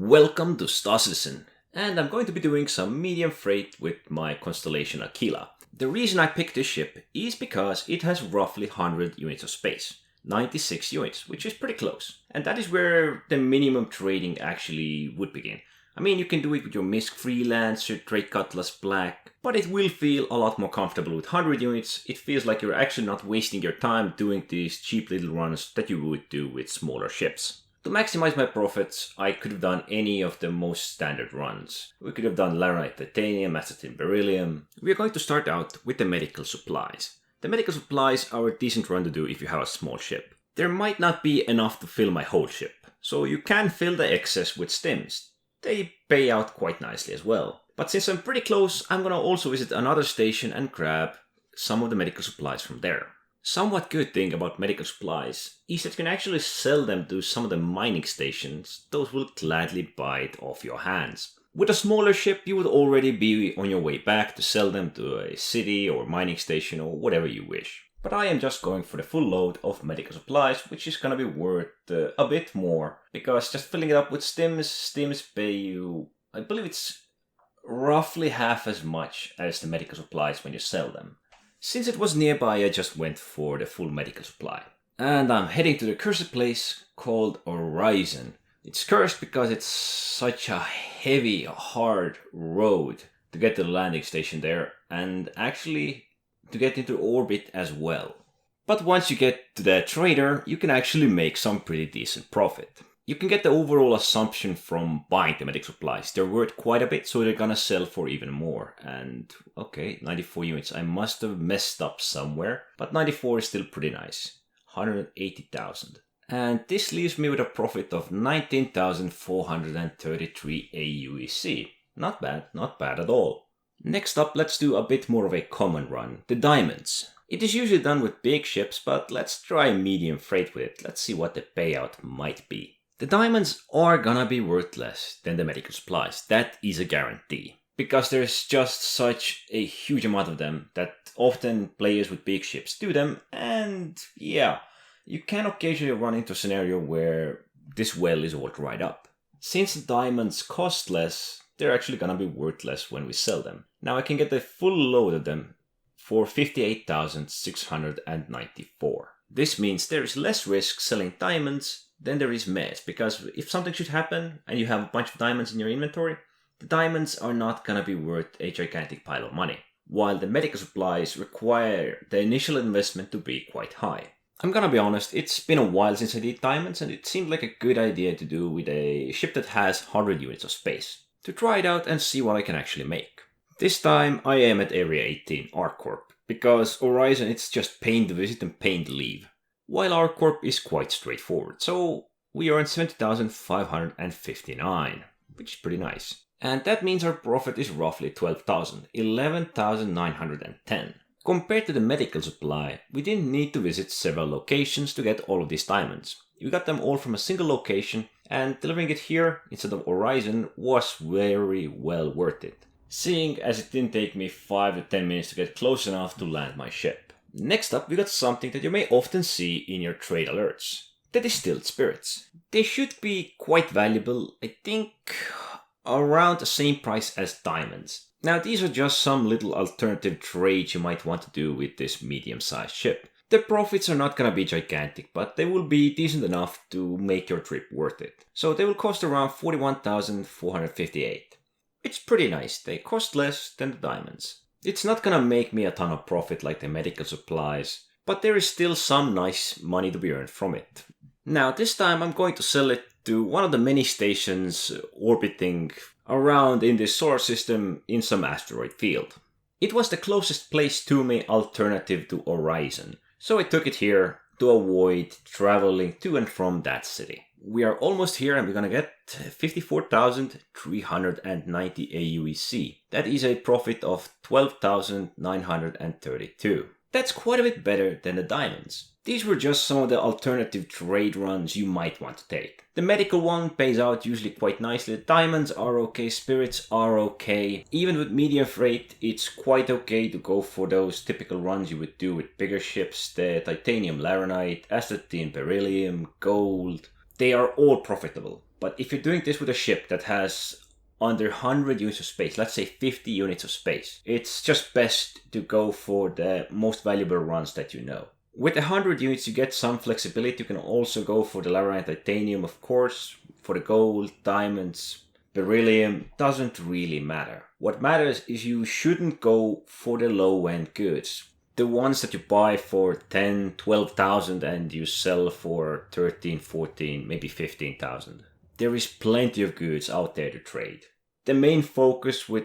Welcome to Star Citizen, and I'm going to be doing some medium freight with my constellation Aquila. The reason I picked this ship is because it has roughly 100 units of space, 96 units, which is pretty close. And that is where the minimum trading actually would begin. I mean, you can do it with your MISC Freelancer, Trade Cutlass Black, but it will feel a lot more comfortable with 100 units. It feels like you're actually not wasting your time doing these cheap little runs that you would do with smaller ships. To maximize my profits, I could have done any of the most standard runs. We could have done Laranite Titanium, Astatine Beryllium. We are going to start out with the medical supplies. The medical supplies are a decent run to do if you have a small ship. There might not be enough to fill my whole ship, so you can fill the excess with stims. They pay out quite nicely as well. But since I'm pretty close, I'm gonna also visit another station and grab some of the medical supplies from there. Somewhat good thing about medical supplies is that you can actually sell them to some of the mining stations. Those will gladly buy it off your hands. With a smaller ship, you would already be on your way back to sell them to a city or mining station or whatever you wish. But I am just going for the full load of medical supplies, which is gonna be worth a bit more. Because just filling it up with stims pay you, I believe it's roughly half as much as the medical supplies when you sell them. Since it was nearby, I just went for the full medical supply. And I'm heading to the cursed place called Horizon. It's cursed because it's such a heavy, hard road to get to the landing station there, and actually to get into orbit as well. But once you get to the trader, you can actually make some pretty decent profit. You can get the overall assumption from buying the medical supplies. They're worth quite a bit, so they're gonna sell for even more. And okay, 94 units. I must have messed up somewhere, but 94 is still pretty nice. 180,000. And this leaves me with a profit of 19,433 AUEC. Not bad at all. Next up, let's do a bit more of a common run, the diamonds. It is usually done with big ships, but let's try medium freight with it. Let's see what the payout might be. The diamonds are gonna be worth less than the medical supplies, that is a guarantee. Because there's just such a huge amount of them that often players with big ships do them, and yeah, you can occasionally run into a scenario where this well is all dried up. Since the diamonds cost less, they're actually gonna be worth less when we sell them. Now I can get the full load of them for 58,694. This means there is less risk selling diamonds than there is meds, because if something should happen and you have a bunch of diamonds in your inventory, the diamonds are not gonna be worth a gigantic pile of money, while the medical supplies require the initial investment to be quite high. I'm gonna be honest, it's been a while since I did diamonds, and it seemed like a good idea to do with a ship that has 100 units of space, to try it out and see what I can actually make. This time I am at Area 18, ArcCorp, because Horizon it's just pain to visit and pain to leave. While ArcCorp is quite straightforward, so we earned 70,559, which is pretty nice. And that means our profit is roughly 12,000, 11,910. Compared to the medical supply, we didn't need to visit several locations to get all of these diamonds. We got them all from a single location, and delivering it here instead of Horizon was very well worth it, seeing as it didn't take me 5 to 10 minutes to get close enough to land my ship. Next up, we got something that you may often see in your trade alerts. The distilled spirits. They should be quite valuable, I think around the same price as diamonds. Now these are just some little alternative trades you might want to do with this medium-sized ship. The profits are not gonna be gigantic, but they will be decent enough to make your trip worth it. So they will cost around 41,458. It's pretty nice, they cost less than the diamonds. It's not gonna make me a ton of profit like the medical supplies, but there is still some nice money to be earned from it. Now this time I'm going to sell it to one of the many stations orbiting around in this solar system in some asteroid field. It was the closest place to me alternative to Horizon, so I took it here to avoid traveling to and from that city. We are almost here and we're gonna get 54,390 AUEC. That is a profit of 12,932. That's quite a bit better than the diamonds. These were just some of the alternative trade runs you might want to take. The medical one pays out usually quite nicely. The diamonds are okay, spirits are okay. Even with medium freight, it's quite okay to go for those typical runs you would do with bigger ships. The titanium laranite, astatine beryllium, gold. They are all profitable. But if you're doing this with a ship that has under 100 units of space, let's say 50 units of space, it's just best to go for the most valuable runs that you know. With 100 units, you get some flexibility. You can also go for the Laranite Titanium, of course, for the gold, diamonds, beryllium, doesn't really matter. What matters is you shouldn't go for the low-end goods. The ones that you buy for 10, 12,000 and you sell for 13, 14, maybe 15,000. There is plenty of goods out there to trade. The main focus with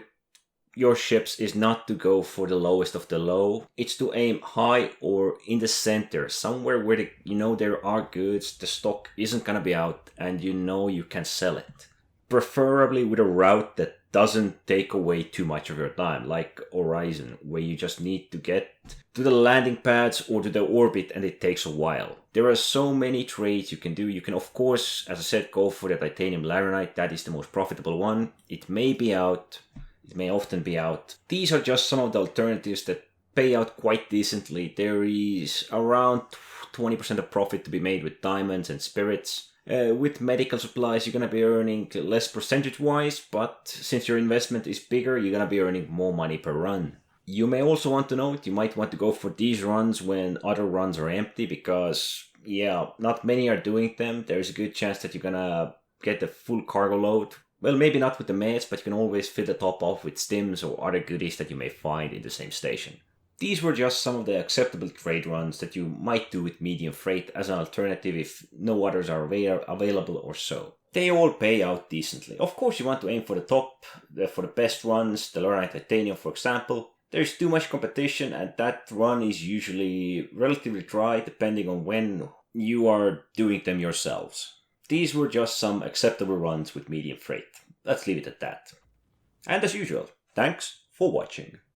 your ships is not to go for the lowest of the low. It's to aim high or in the center, somewhere where there are goods, the stock isn't gonna be out, and you can sell it. Preferably with a route that doesn't take away too much of your time, like Horizon, where you just need to get to the landing pads or to the orbit and it takes a while. There are so many trades you can do. You can, of course, as I said, go for the Titanium Laranite. That is the most profitable one. It may be out. It may often be out. These are just some of the alternatives that pay out quite decently. There is around 20% of profit to be made with diamonds and spirits. With medical supplies, you're going to be earning less percentage-wise, but since your investment is bigger, you're going to be earning more money per run. You may also want to note, you might want to go for these runs when other runs are empty, because, not many are doing them. There's a good chance that you're going to get the full cargo load. Well, maybe not with the meds, but you can always fill the top off with stims or other goodies that you may find in the same station. These were just some of the acceptable trade runs that you might do with medium freight as an alternative if no others are available or so. They all pay out decently. Of course, you want to aim for the top, for the best runs, the Laranite Titanium for example. There's too much competition and that run is usually relatively dry depending on when you are doing them yourselves. These were just some acceptable runs with medium freight. Let's leave it at that. And as usual, thanks for watching.